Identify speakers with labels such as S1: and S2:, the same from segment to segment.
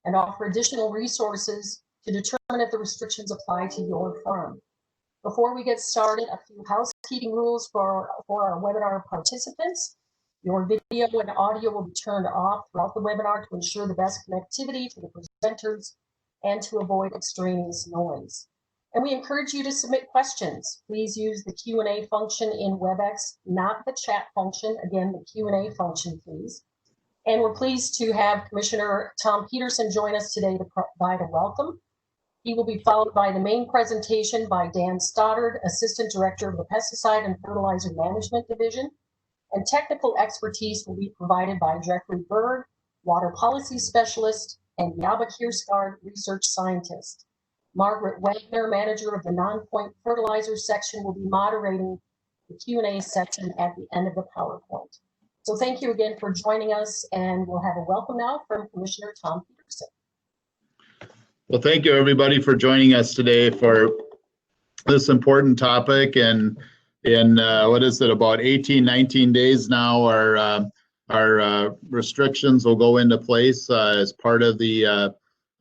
S1: and offer additional resources to determine if the restrictions apply to your farm. Before we get started, a few housekeeping rules for our webinar participants. Your video and audio will be turned off throughout the webinar to ensure the best connectivity to the presenters and to avoid extraneous noise. And we encourage you to submit questions. Please use the Q&A function in WebEx, not the chat function. Again, the Q&A function, please. And we're pleased to have Commissioner Thom Petersen join us today to provide a welcome. He will be followed by the main presentation by Dan Stoddard, Assistant Director of the Pesticide and Fertilizer Management Division. And technical expertise will be provided by Jeffrey Berg, Water Policy Specialist, and Yaba Kiersgaard, Research Scientist. Margaret Wagner, Manager of the Non-Point Fertilizer section, will be moderating the Q&A section at the end of the PowerPoint. So thank you again for joining us, and we'll have a welcome now from Commissioner Thom Petersen.
S2: Well, thank you everybody for joining us today for this important topic. And in what is it, about 18, 19 days now, our restrictions will go into place as part of the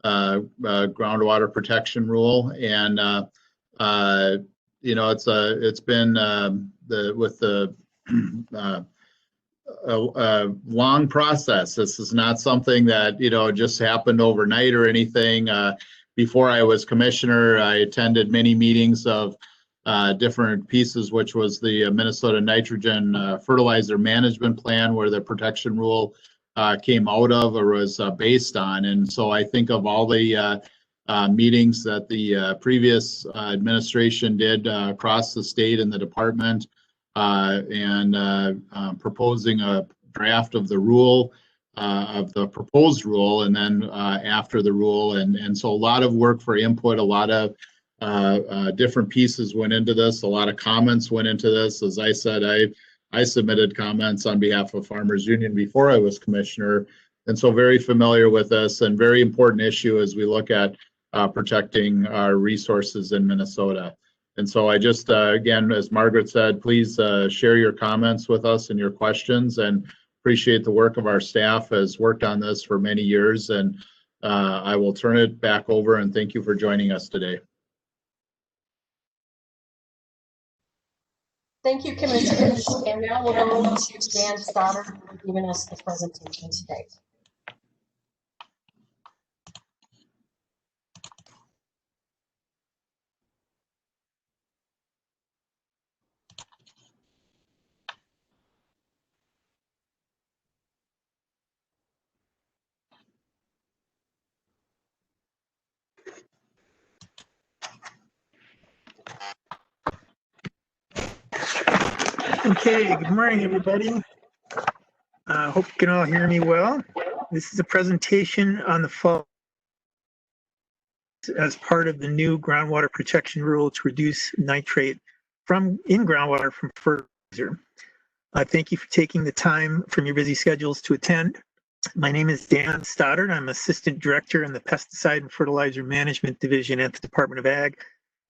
S2: Groundwater Protection Rule. And you know, it's been a long process. This is not something that, you know, just happened overnight or anything. Before I was commissioner, I attended many meetings of different pieces, which was the Minnesota Nitrogen Fertilizer Management Plan, where the protection rule came out of or was based on. And so I think of all the meetings that the previous administration did across the state and the department, and proposing a draft of the rule, of the proposed rule, and then after the rule. And so a lot of work for input, a lot of different pieces went into this, a lot of comments went into this. As I said, I submitted comments on behalf of Farmers Union before I was commissioner, and so very familiar with this, and very important issue as we look at protecting our resources in Minnesota. And so I just, again, as Margaret said, please share your comments with us and your questions, and appreciate the work of our staff has worked on this for many years. And I will turn it back over, and thank you for joining us today.
S1: Thank you, Commissioner. And now we'll go to Dan Stoddard, who is giving us the presentation today.
S3: Okay, good morning, everybody. Hope you can all hear me well. This is a presentation on the fall as part of the new Groundwater Protection Rule to reduce nitrate in groundwater from fertilizer. Thank you for taking the time from your busy schedules to attend. My name is Dan Stoddard. I'm Assistant Director in the Pesticide and Fertilizer Management Division at the Department of Ag,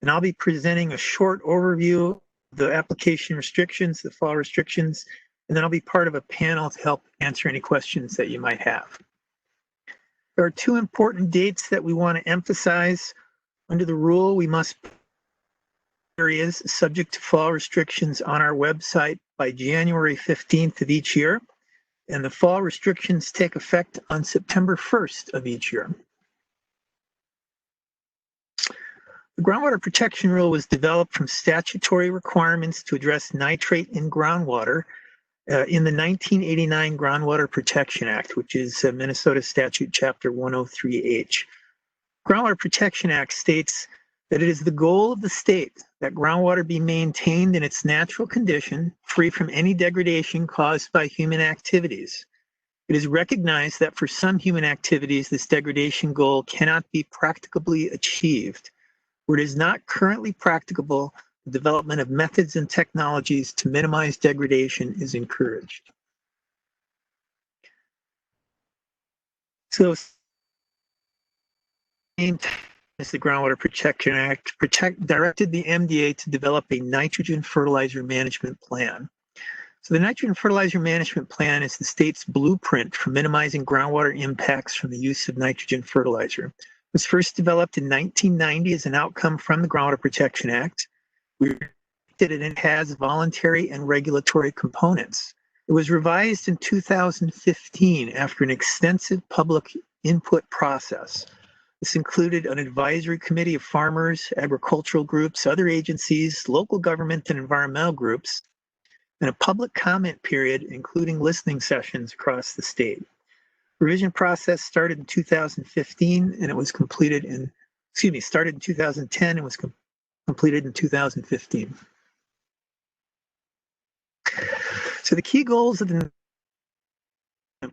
S3: and I'll be presenting a short overview the application restrictions, the fall restrictions, and then I'll be part of a panel to help answer any questions that you might have. There are two important dates that we want to emphasize. Under the rule, we must areas subject to fall restrictions on our website by January 15th of each year, and the fall restrictions take effect on September 1st of each year. The Groundwater Protection Rule was developed from statutory requirements to address nitrate in groundwater in the 1989 Groundwater Protection Act, which is Minnesota Statute Chapter 103H. Groundwater Protection Act states that it is the goal of the state that groundwater be maintained in its natural condition, free from any degradation caused by human activities. It is recognized that for some human activities, this degradation goal cannot be practicably achieved. Where it is not currently practicable, the development of methods and technologies to minimize degradation is encouraged. So, as the Groundwater Protection Act directed the MDA to develop a nitrogen fertilizer management plan. So the Nitrogen Fertilizer Management Plan is the state's blueprint for minimizing groundwater impacts from the use of nitrogen fertilizer. It was first developed in 1990 as an outcome from the Groundwater Protection Act. We did it and it has voluntary and regulatory components. It was revised in 2015 after an extensive public input process. This included an advisory committee of farmers, agricultural groups, other agencies, local government and environmental groups, and a public comment period, including listening sessions across the state. Revision process started in 2015 and it was completed in, started in 2010 and was completed in 2015. So the key goals of the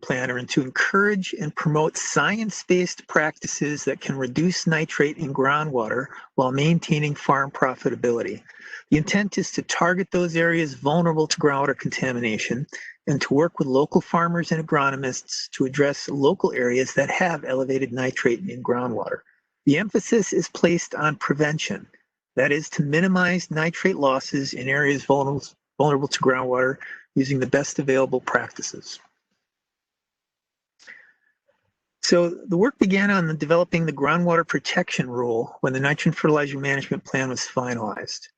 S3: plan are to encourage and promote science-based practices that can reduce nitrate in groundwater while maintaining farm profitability. The intent is to target those areas vulnerable to groundwater contamination and to work with local farmers and agronomists to address local areas that have elevated nitrate in groundwater. The emphasis is placed on prevention, that is to minimize nitrate losses in areas vulnerable to groundwater using the best available practices. So the work began on developing the Groundwater Protection Rule when the Nitrogen Fertilizer Management Plan was finalized.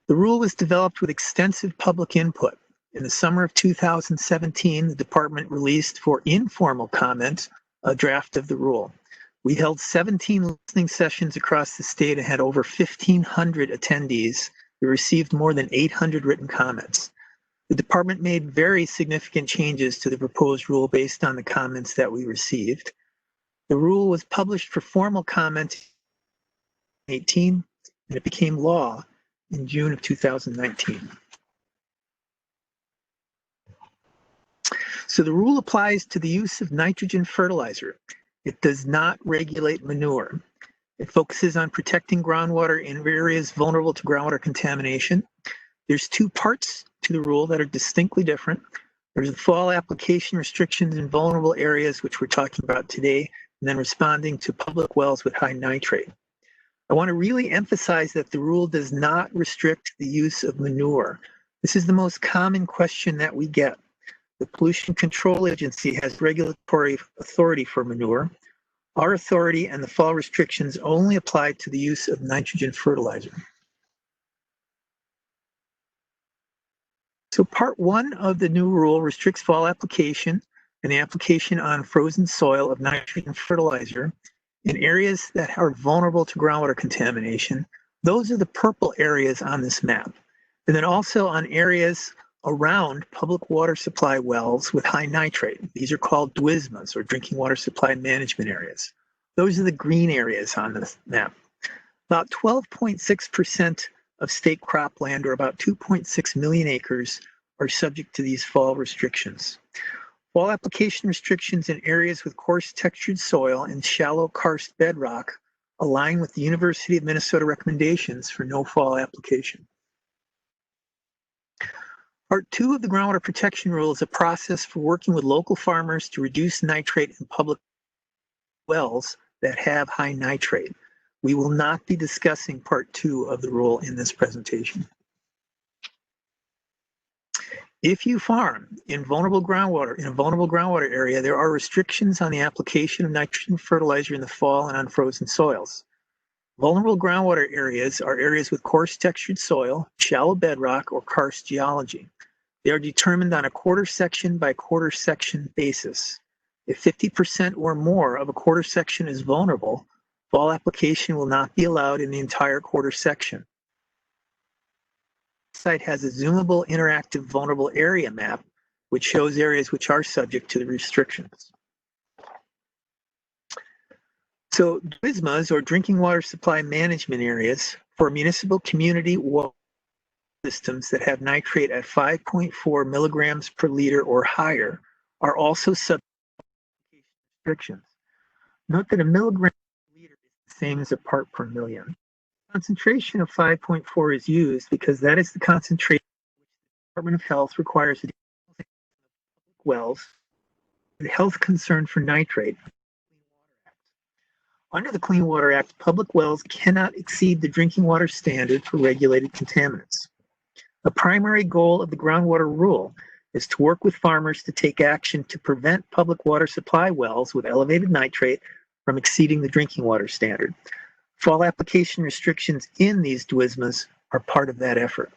S3: The rule was developed with extensive public input. In the summer of 2017, the department released for informal comment a draft of the rule. We held 17 listening sessions across the state and had over 1,500 attendees. We received more than 800 written comments. The department made very significant changes to the proposed rule based on the comments that we received. The rule was published for formal comment in 2018, and it became law in June of 2019. So the rule applies to the use of nitrogen fertilizer. It does not regulate manure. It focuses on protecting groundwater in areas vulnerable to groundwater contamination. There's two parts to the rule that are distinctly different. There's the fall application restrictions in vulnerable areas, which we're talking about today, and then responding to public wells with high nitrate. I want to really emphasize that the rule does not restrict the use of manure. This is the most common question that we get. The Pollution Control Agency has regulatory authority for manure. Our authority and the fall restrictions only apply to the use of nitrogen fertilizer. So part one of the new rule restricts fall application and the application on frozen soil of nitrogen fertilizer in areas that are vulnerable to groundwater contamination. Those are the purple areas on this map. And then also on areas around public water supply wells with high nitrate. These are called DWSMAs, or drinking water supply management areas. Those are the green areas on this map. About 12.6% of state cropland, or about 2.6 million acres, are subject to these fall restrictions. Fall application restrictions in areas with coarse textured soil and shallow karst bedrock align with the University of Minnesota recommendations for no fall application. Part two of the Groundwater Protection Rule is a process for working with local farmers to reduce nitrate in public wells that have high nitrate. We will not be discussing part two of the rule in this presentation. If you farm in a vulnerable groundwater area, there are restrictions on the application of nitrogen fertilizer in the fall and on frozen soils. Vulnerable groundwater areas are areas with coarse textured soil, shallow bedrock, or karst geology. They are determined on a quarter section by quarter section basis. If 50% or more of a quarter section is vulnerable, fall application will not be allowed in the entire quarter section. The site has a zoomable interactive vulnerable area map, which shows areas which are subject to the restrictions. So DWSMAs, or drinking water supply management areas, for municipal community water systems that have nitrate at 5.4 milligrams per liter or higher, are also subject to restrictions. Note that a milligram per liter is the same as a part per million. Concentration of 5.4 is used because that is the concentration which the Department of Health requires to wells with health concern for nitrate. Under the Clean Water Act, public wells cannot exceed the drinking water standard for regulated contaminants. A primary goal of the groundwater rule is to work with farmers to take action to prevent public water supply wells with elevated nitrate from exceeding the drinking water standard. Fall application restrictions in these DWSMAs are part of that effort.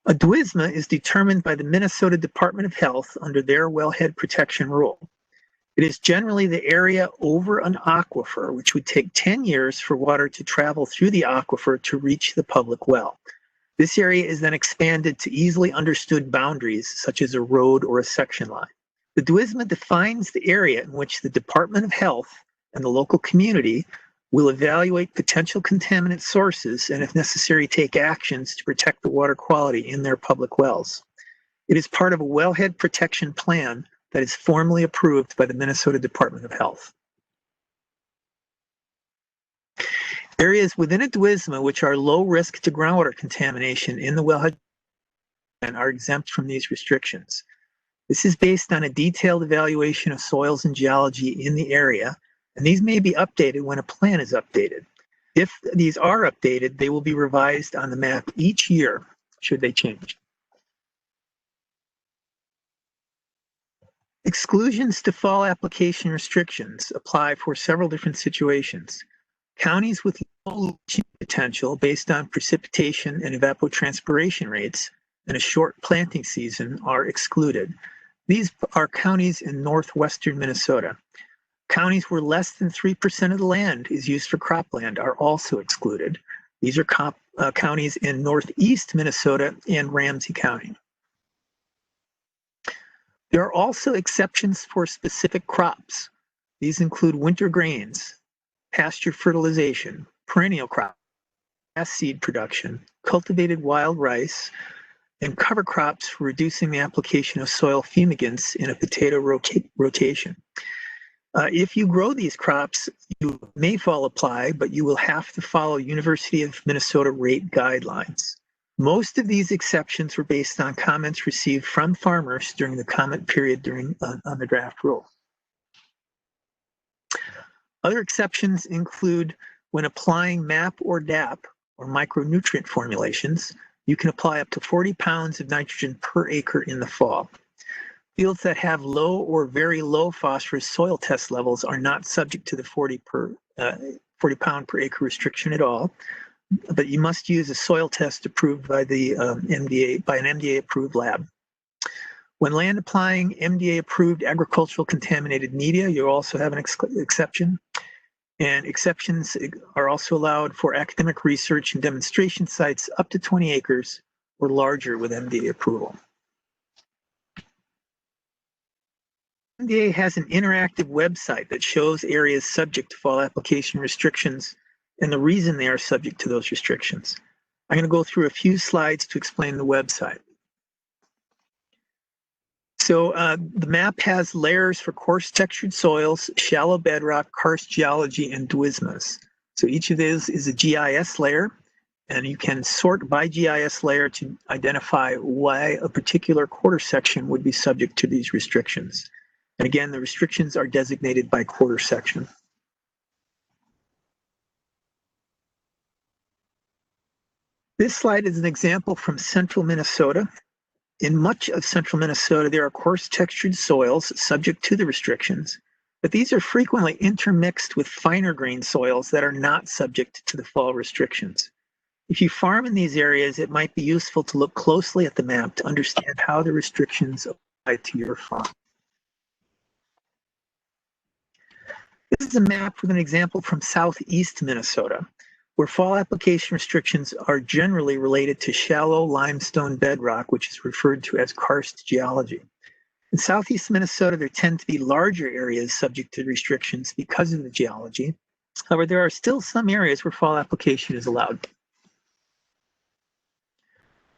S3: A DWSMA is determined by the Minnesota Department of Health under their wellhead protection rule. It is generally the area over an aquifer, which would take 10 years for water to travel through the aquifer to reach the public well. This area is then expanded to easily understood boundaries, such as a road or a section line. The DWSMA defines the area in which the Department of Health and the local community will evaluate potential contaminant sources and, if necessary, take actions to protect the water quality in their public wells. It is part of a wellhead protection plan that is formally approved by the Minnesota Department of Health. Areas within a DWSMA which are low risk to groundwater contamination in the wellhead are exempt from these restrictions. This is based on a detailed evaluation of soils and geology in the area, and these may be updated when a plan is updated. If these are updated, they will be revised on the map each year, should they change. Exclusions to fall application restrictions apply for several different situations. Counties with low leaching potential based on precipitation and evapotranspiration rates and a short planting season are excluded. These are counties in northwestern Minnesota. Counties where less than 3% of the land is used for cropland are also excluded. These are counties in northeast Minnesota and Ramsey County. There are also exceptions for specific crops. These include winter grains, pasture fertilization, perennial crops, grass seed production, cultivated wild rice, and cover crops for reducing the application of soil fumigants in a potato rotation. If you grow these crops, you may fall apply, but you will have to follow University of Minnesota rate guidelines. Most of these exceptions were based on comments received from farmers during the comment period on the draft rule. Other exceptions include when applying MAP or DAP, or micronutrient formulations, you can apply up to 40 pounds of nitrogen per acre in the fall. Fields that have low or very low phosphorus soil test levels are not subject to the 40 pound per acre restriction at all, but you must use a soil test approved by the MDA, by an MDA approved lab. When land applying MDA approved agricultural contaminated media, you also have an exception. And exceptions are also allowed for academic research and demonstration sites up to 20 acres or larger with MDA approval. MDA has an interactive website that shows areas subject to fall application restrictions and the reason they are subject to those restrictions. I'm going to go through a few slides to explain the website. So the map has layers for coarse textured soils, shallow bedrock, karst geology, and DWSMAs. So each of these is a GIS layer, and you can sort by GIS layer to identify why a particular quarter section would be subject to these restrictions. And again, the restrictions are designated by quarter section. This slide is an example from central Minnesota. In much of central Minnesota, there are coarse textured soils subject to the restrictions, but these are frequently intermixed with finer grained soils that are not subject to the fall restrictions. If you farm in these areas, it might be useful to look closely at the map to understand how the restrictions apply to your farm. This is a map with an example from southeast Minnesota, where fall application restrictions are generally related to shallow limestone bedrock, which is referred to as karst geology. In southeast Minnesota, there tend to be larger areas subject to restrictions because of the geology. However, there are still some areas where fall application is allowed.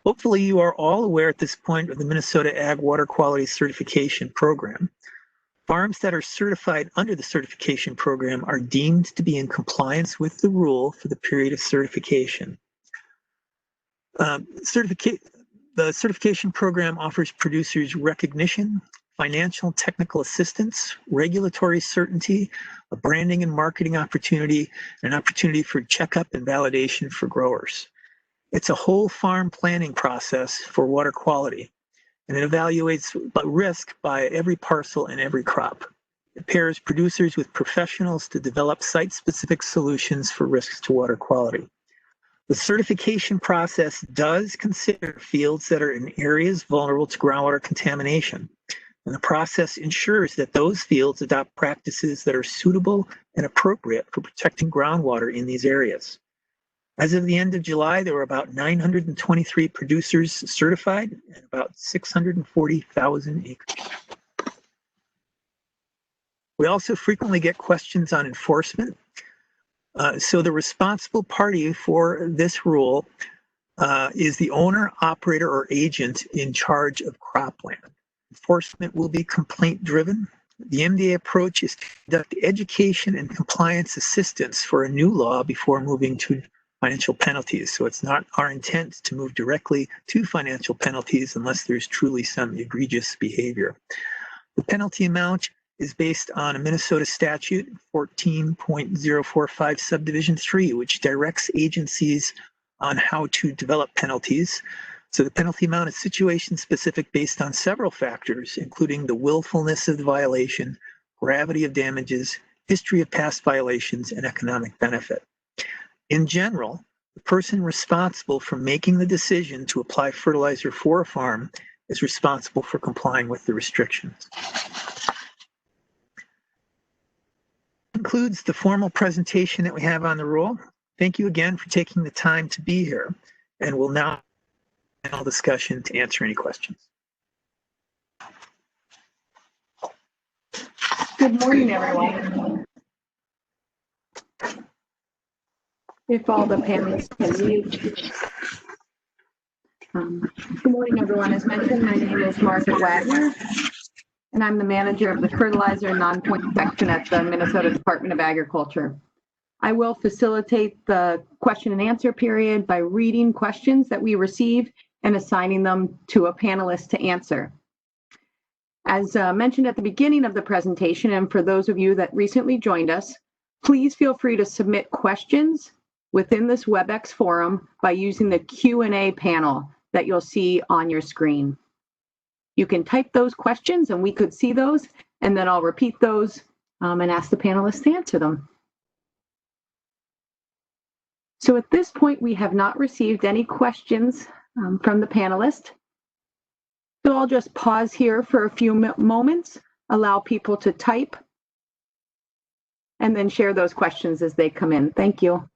S3: Hopefully, you are all aware at this point of the Minnesota Ag Water Quality Certification Program. Farms that are certified under the certification program are deemed to be in compliance with the rule for the period of certification. The certification program offers producers recognition, financial and technical assistance, regulatory certainty, a branding and marketing opportunity, and an opportunity for checkup and validation for growers. It's a whole farm planning process for water quality, and it evaluates risk by every parcel and every crop. It pairs producers with professionals to develop site-specific solutions for risks to water quality. The certification process does consider fields that are in areas vulnerable to groundwater contamination, and the process ensures that those fields adopt practices that are suitable and appropriate for protecting groundwater in these areas. As of the end of July, there were about 923 producers certified and about 640,000 acres. We also frequently get questions on enforcement. So the responsible party for this rule is the owner, operator, or agent in charge of cropland. Enforcement will be complaint-driven. The MDA approach is to conduct education and compliance assistance for a new law before moving to financial penalties. So it's not our intent to move directly to financial penalties unless there's truly some egregious behavior. The penalty amount is based on a Minnesota statute 14.045 subdivision 3, which directs agencies on how to develop penalties. So the penalty amount is situation specific based on several factors, including the willfulness of the violation, gravity of damages, history of past violations, and economic benefit. In general, the person responsible for making the decision to apply fertilizer for a farm is responsible for complying with the restrictions. Concludes the formal presentation that we have on the rule. Thank you again for taking the time to be here, and we'll now panel discussion to answer any questions.
S4: Good morning, everyone. If all the panelists can mute. Good morning, everyone. As mentioned, my name is Margaret Wagner, and I'm the manager of the Fertilizer and Non-Point section at the Minnesota Department of Agriculture. I will facilitate the question and answer period by reading questions that we receive and assigning them to a panelist to answer. As mentioned at the beginning of the presentation, and for those of you that recently joined us, please feel free to submit questions within this WebEx forum by using the Q&A panel that you'll see on your screen. You can type those questions and we could see those, and then I'll repeat those and ask the panelists to answer them. So at this point, we have not received any questions from the panelists. So I'll just pause here for a few moments, allow people to type, and then share those questions as they come in. Thank you.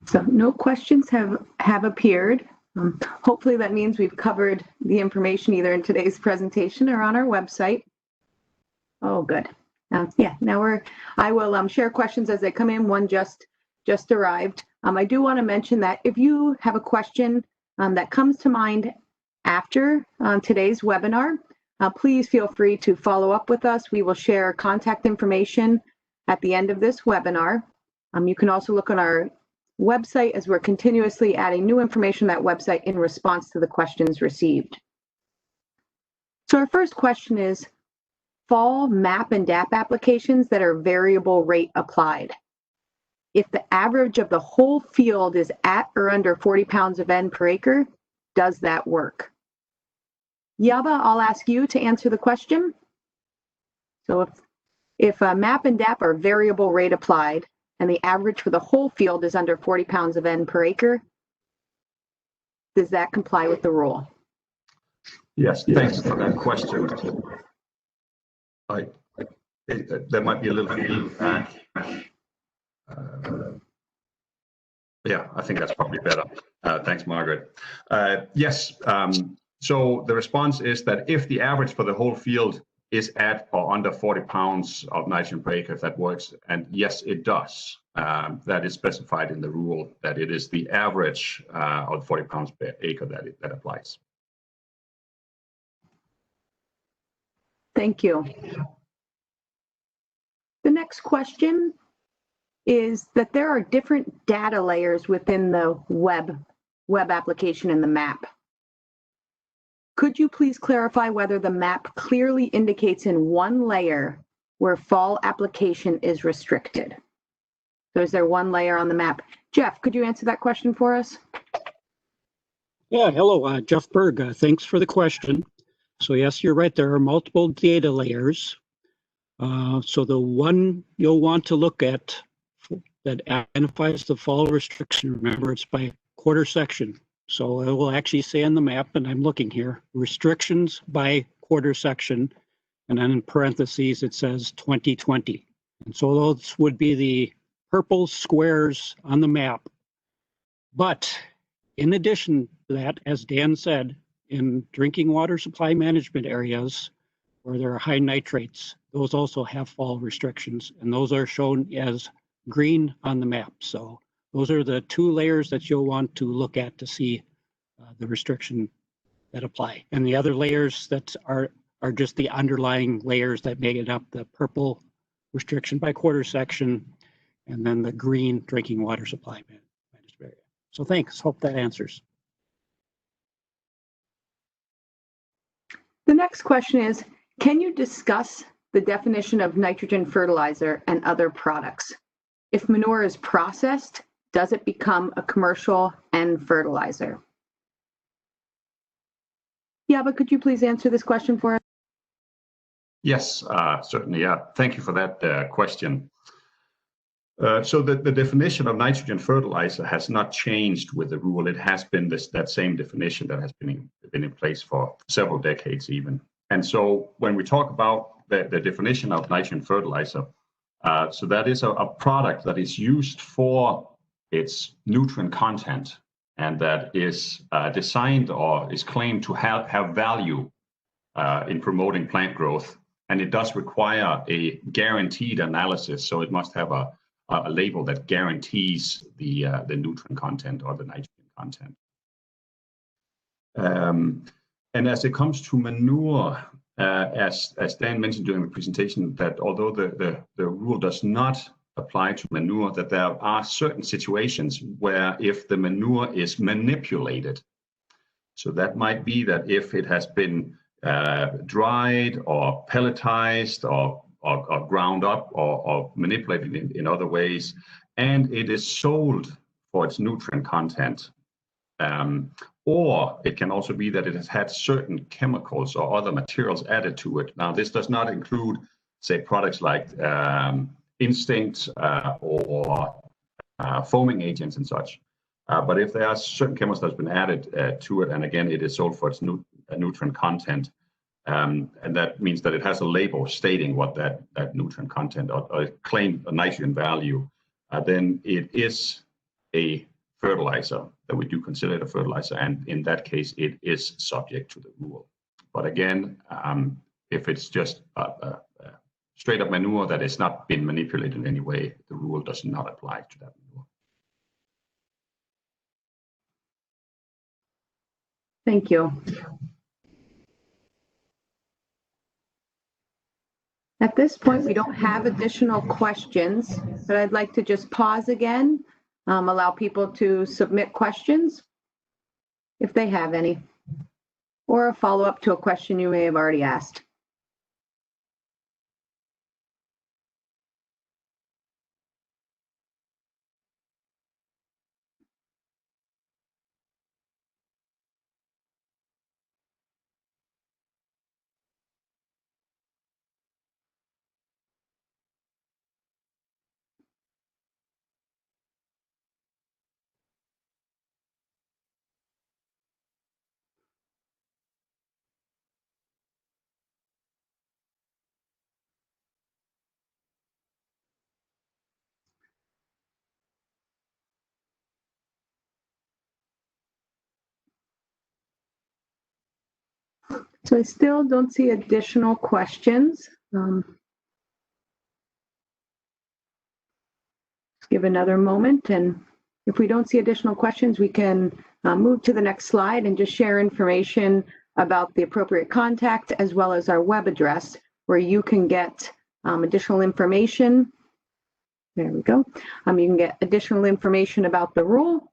S4: So no questions have appeared. Hopefully that means we've covered the information either in today's presentation or on our website. Oh, good. I will share questions as they come in. One just arrived. I do want to mention that if you have a question that comes to mind after today's webinar, please feel free to follow up with us. We will share contact information at the end of this webinar. You can also look on our website as we're continuously adding new information to that website in response to the questions received. So our first question is fall MAP and DAP applications that are variable rate applied. If the average of the whole field is at or under 40 pounds of N per acre, does that work? Yaba, I'll ask you to answer the question. So if MAP and DAP are variable rate applied, and the average for the whole field is under 40 pounds of N per acre, does that comply with the rule?
S5: Yes, thanks for that question. There might be a little feedback. Yeah, I think that's probably better. Thanks, Margaret. Yes, so the response is that if the average for the whole field is at or under 40 pounds of nitrogen per acre, if that works, and yes, it does. That is specified in the rule that it is the average of 40 pounds per acre that applies.
S4: Thank you. The next question is that there are different data layers within the web application and the map. Could you please clarify whether the map clearly indicates in one layer where fall application is restricted? So is there one layer on the map? Jeff, could you answer that question for us?
S6: Yeah, hello, Jeff Berg. Thanks for the question. So yes, you're right. There are multiple data layers. So the one you'll want to look at that identifies the fall restriction, remember it's by quarter section. So it will actually say on the map, and I'm looking here, restrictions by quarter section. And then in parentheses, it says 2020. And so those would be the purple squares on the map. But in addition to that, as Dan said, in drinking water supply management areas where there are high nitrates, those also have fall restrictions, and those are shown as green on the map. So those are the two layers that you'll want to look at to see the restriction that apply. And the other layers that are just the underlying layers that make it up, the purple restriction by quarter section, and then the green drinking water supply management area. So thanks, hope that answers.
S4: The next question is, can you discuss the definition of nitrogen fertilizer and other products? If manure is processed, does it become a commercial end fertilizer? Yeah, but could you please answer this question for us?
S5: Yes, certainly. Yeah, thank you for that question. So the definition of nitrogen fertilizer has not changed with the rule. It has been that same definition that has been in place for several decades even. And so when we talk about the definition of nitrogen fertilizer, so that is a product that is used for its nutrient content and that is designed or is claimed to have value in promoting plant growth. And it does require a guaranteed analysis. So it must have a label that guarantees the nutrient content or the nitrogen content. And as it comes to manure, as Dan mentioned during the presentation, that although the rule does not apply to manure, that there are certain situations where if the manure is manipulated, so that might be that if it has been dried or pelletized or ground up or manipulated in other ways, and it is sold for its nutrient content. Or it can also be that it has had certain chemicals or other materials added to it. Now, this does not include, say, products like Instinct or foaming agents and such. But if there are certain chemicals that have been added to it, and again, it is sold for its nutrient content, and that means that it has a label stating what that nutrient content or claimed a nitrogen value, then it is a fertilizer that we do consider it a fertilizer, and in that case, it is subject to the rule. But again, if it's just a straight up manure that has not been manipulated in any way, the rule does not apply to that manure.
S4: Thank you. At this point, we don't have additional questions, but I'd like to just pause again, allow people to submit questions if they have any, or a follow-up to a question you may have already asked. So I still don't see additional questions. Let's give another moment, and if we don't see additional questions, we can move to the next slide and just share information about the appropriate contact as well as our web address where you can get additional information. There we go. You can get additional information about the rule,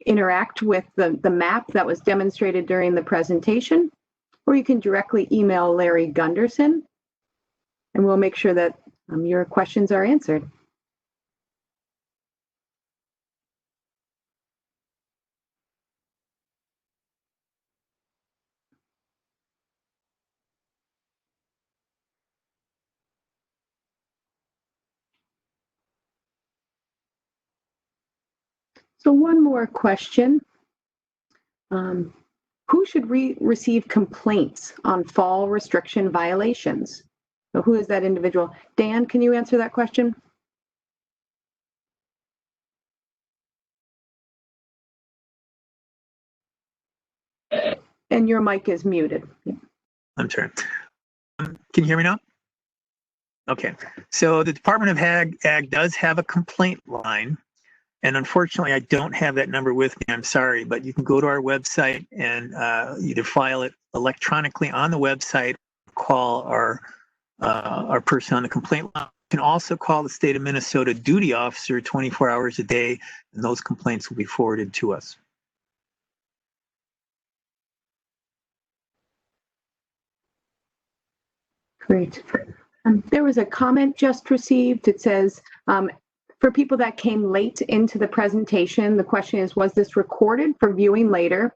S4: interact with the map that was demonstrated during the presentation, or you can directly email Larry Gunderson, and we'll make sure that your questions are answered. So one more question. Who should receive complaints on fall restriction violations? So who is that individual? Dan, can you answer that question? And your mic is muted.
S3: I'm sorry. Can you hear me now? Okay. So the Department of Ag does have a complaint line. And unfortunately, I don't have that number with me. I'm sorry, but you can go to our website and either file it electronically on the website, call our person on the complaint line. You can also call the state of Minnesota duty officer 24 hours a day, and those complaints will be forwarded to us.
S4: Great. There was a comment just received. It says, for people that came late into the presentation, the question is, was this recorded for viewing later?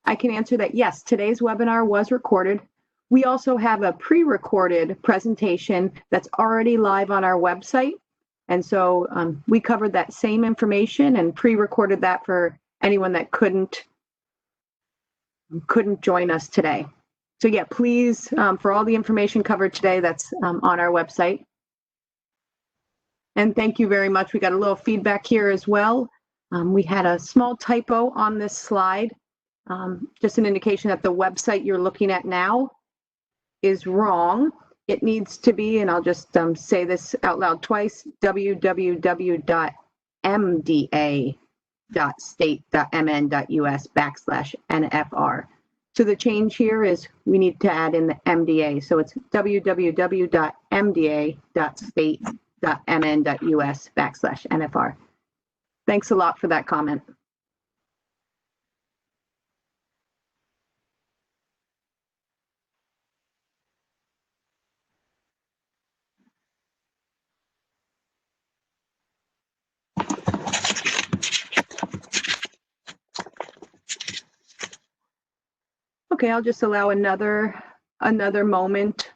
S4: I can answer that yes, today's webinar was recorded. We also have a pre-recorded presentation that's already live on our website. And so we covered that same information and pre-recorded that for anyone that couldn't join us today. So yeah, please, for all the information covered today, that's on our website. And thank you very much. We got a little feedback here as well. We had a small typo on this slide, just an indication that the website you're looking at now is wrong. It needs to be, and I'll just say this out loud twice, www.mda.state.mn.us/NFR. So the change here is we need to add in the MDA. So it's www.mda.state.mn.us/NFR. Thanks a lot for that comment. Okay, I'll just allow another moment,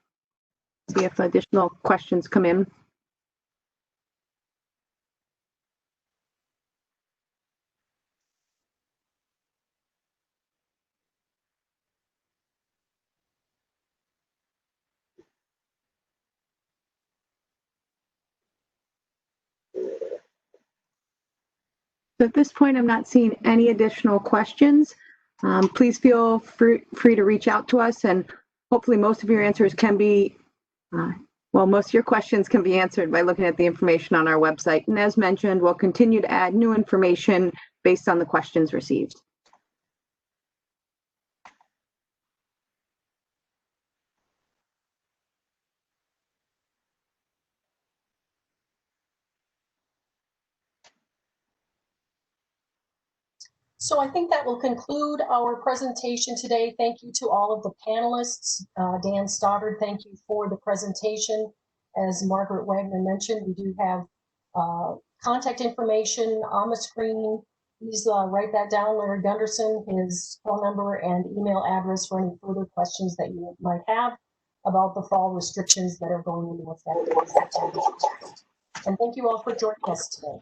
S4: see if additional questions come in. So at this point, I'm not seeing any additional questions. Please feel free to reach out to us, and hopefully most of your answers can be, most of your questions can be answered by looking at the information on our website. And as mentioned, we'll continue to add new information based on the questions received.
S1: So I think that will conclude our presentation today. Thank you to all of the panelists. Dan Stoddard, thank you for the presentation. As Margaret Wagner mentioned, we do have contact information on the screen. Please write that down, Larry Gunderson, his phone number and email address for any further questions that you might have about the fall restrictions that are going into effect in September. And thank you all for joining us today.